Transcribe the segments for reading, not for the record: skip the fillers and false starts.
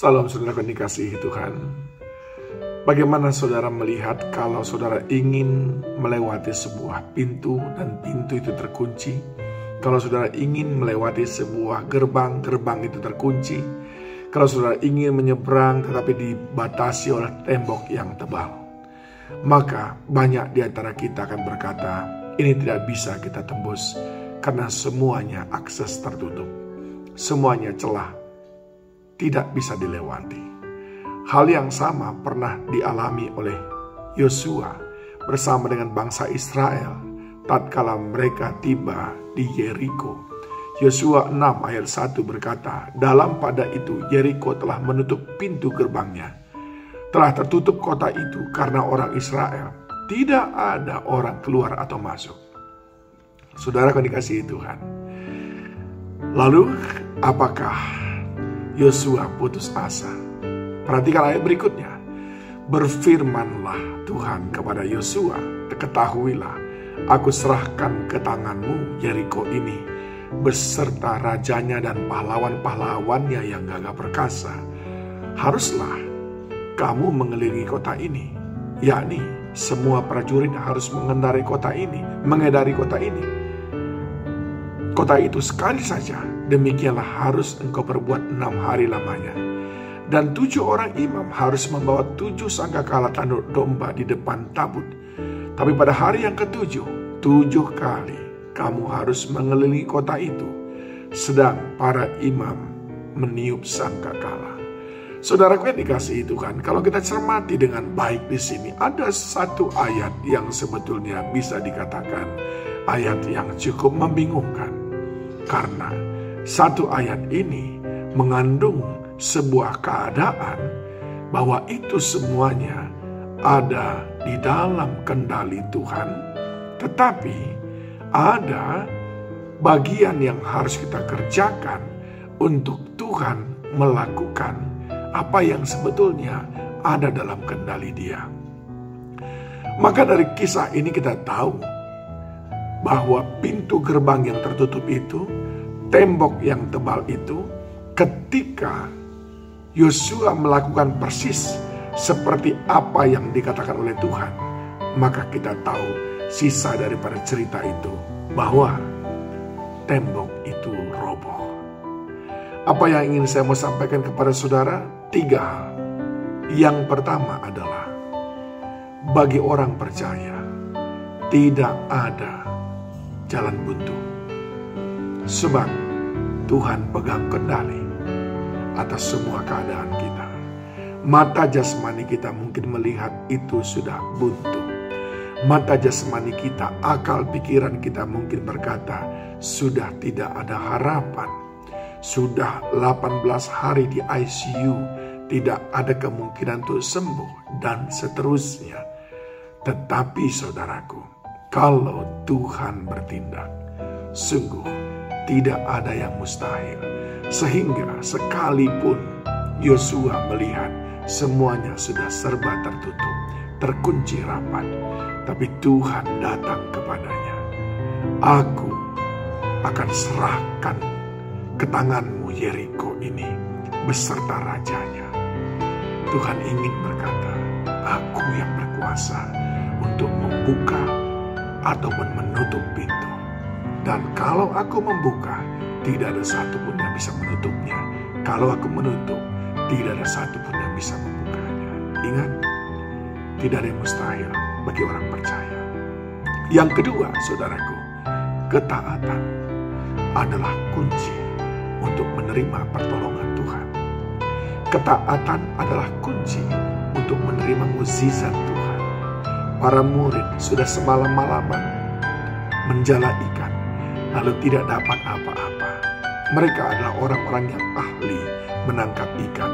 Salam saudara yang dikasihi Tuhan. Bagaimana saudara melihat kalau saudara ingin melewati sebuah pintu dan pintu itu terkunci? Kalau saudara ingin melewati sebuah gerbang, gerbang itu terkunci. Kalau saudara ingin menyeberang tetapi dibatasi oleh tembok yang tebal. Maka banyak di antara kita akan berkata, ini tidak bisa kita tembus karena semuanya akses tertutup. Semuanya celah, tidak bisa dilewati. Hal yang sama pernah dialami oleh Yosua bersama dengan bangsa Israel tatkala mereka tiba di Yeriko. Yosua 6 ayat 1 berkata, dalam pada itu Yeriko telah menutup pintu gerbangnya. Telah tertutup kota itu karena orang Israel. Tidak ada orang keluar atau masuk. Saudara yang dikasihi Tuhan. Lalu apakah Yosua putus asa? Perhatikan ayat berikutnya. Berfirmanlah Tuhan kepada Yosua, ketahuilah, aku serahkan ke tanganmu Yeriko ini, beserta rajanya dan pahlawan-pahlawannya yang gagah perkasa. Haruslah kamu mengelilingi kota ini, yakni semua prajurit harus mengendarai kota ini, mengedari kota ini. Kota itu sekali saja, demikianlah harus engkau perbuat 6 hari lamanya. Dan 7 orang imam harus membawa 7 sangkakala tanduk domba di depan tabut. Tapi pada hari yang ke-7, 7 kali kamu harus mengelilingi kota itu, sedang para imam meniup sangkakala. Saudaraku yang dikasihi Tuhan, kalau kita cermati dengan baik di sini, ada satu ayat yang sebetulnya bisa dikatakan ayat yang cukup membingungkan. Karena satu ayat ini mengandung sebuah keadaan bahwa itu semuanya ada di dalam kendali Tuhan, tetapi ada bagian yang harus kita kerjakan untuk Tuhan melakukan apa yang sebetulnya ada dalam kendali Dia. Maka dari kisah ini kita tahu bahwa pintu gerbang yang tertutup itu, tembok yang tebal itu, ketika Yosua melakukan persis seperti apa yang dikatakan oleh Tuhan, maka kita tahu sisa daripada cerita itu bahwa tembok itu roboh. Apa yang ingin saya mau sampaikan kepada saudara? 3 hal. Yang pertama adalah bagi orang percaya tidak ada jalan buntu, sebab Tuhan pegang kendali atas semua keadaan kita. Mata jasmani kita mungkin melihat itu sudah buntu. Mata jasmani kita, akal pikiran kita mungkin berkata sudah tidak ada harapan. Sudah 18 hari di ICU, tidak ada kemungkinan untuk sembuh, dan seterusnya. Tetapi saudaraku, kalau Tuhan bertindak, sungguh tidak ada yang mustahil. Sehingga sekalipun Yosua melihat semuanya sudah serba tertutup, terkunci rapat, tapi Tuhan datang kepadanya. Aku akan serahkan ke tanganmu Yeriko ini beserta rajanya. Tuhan ingin berkata, aku yang berkuasa untuk membuka ataupun menutup pintu. Dan kalau aku membuka, tidak ada satupun yang bisa menutupnya. Kalau aku menutup, tidak ada satupun yang bisa membukanya. Ingat, tidak ada yang mustahil bagi orang percaya. Yang kedua, saudaraku, ketaatan adalah kunci untuk menerima pertolongan Tuhan. Ketaatan adalah kunci untuk menerima mukjizat Tuhan. Para murid sudah semalam-malaman menjala ikan, lalu tidak dapat apa-apa. Mereka adalah orang-orang yang ahli menangkap ikan,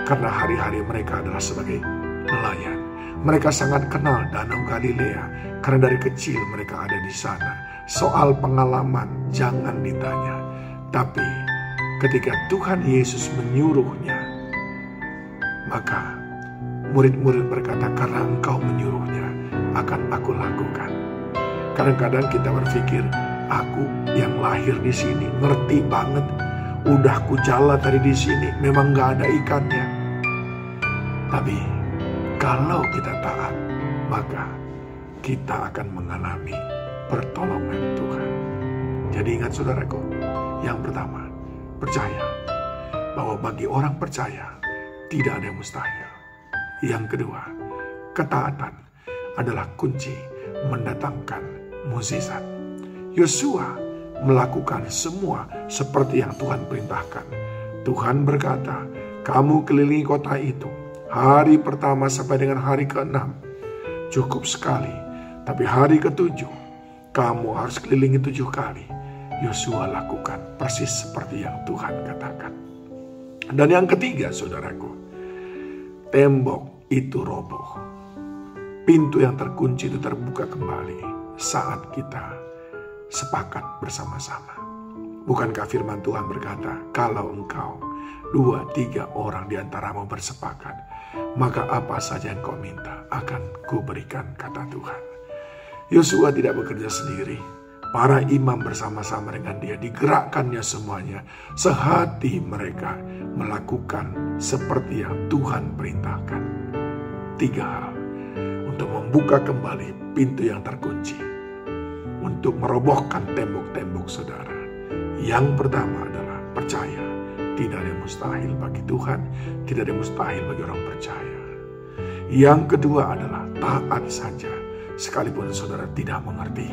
karena hari-hari mereka adalah sebagai nelayan. Mereka sangat kenal Danau Galilea, karena dari kecil mereka ada di sana. Soal pengalaman jangan ditanya. Tapi ketika Tuhan Yesus menyuruhnya, maka murid-murid berkata, karena engkau menyuruhnya, akan aku lakukan. Kadang-kadang kita berpikir, aku yang lahir di sini ngerti banget, udah ku jala tadi di sini, memang gak ada ikannya. Tapi kalau kita taat, maka kita akan mengalami pertolongan Tuhan. Jadi ingat saudaraku, yang pertama, percaya bahwa bagi orang percaya tidak ada yang mustahil. Yang kedua, ketaatan adalah kunci mendatangkan mukjizat. Yosua melakukan semua seperti yang Tuhan perintahkan. Tuhan berkata, kamu kelilingi kota itu hari pertama sampai dengan hari ke-6. Cukup sekali. Tapi hari ke-7, kamu harus kelilingi 7 kali. Yosua lakukan persis seperti yang Tuhan katakan. Dan yang ketiga, saudaraku, tembok itu roboh. Pintu yang terkunci itu terbuka kembali saat kita sepakat bersama-sama. Bukankah firman Tuhan berkata, kalau engkau 2-3 orang di antaramu bersepakat, maka apa saja yang kau minta akan kuberikan, kata Tuhan. Yosua tidak bekerja sendiri. Para imam bersama-sama dengan dia, digerakkannya semuanya. Sehati mereka melakukan seperti yang Tuhan perintahkan. 3 hal untuk membuka kembali pintu yang terkunci, untuk merobohkan tembok-tembok saudara. Yang pertama adalah percaya. Tidak ada yang mustahil bagi Tuhan, tidak ada yang mustahil bagi orang percaya. Yang kedua adalah taat saja, sekalipun saudara tidak mengerti.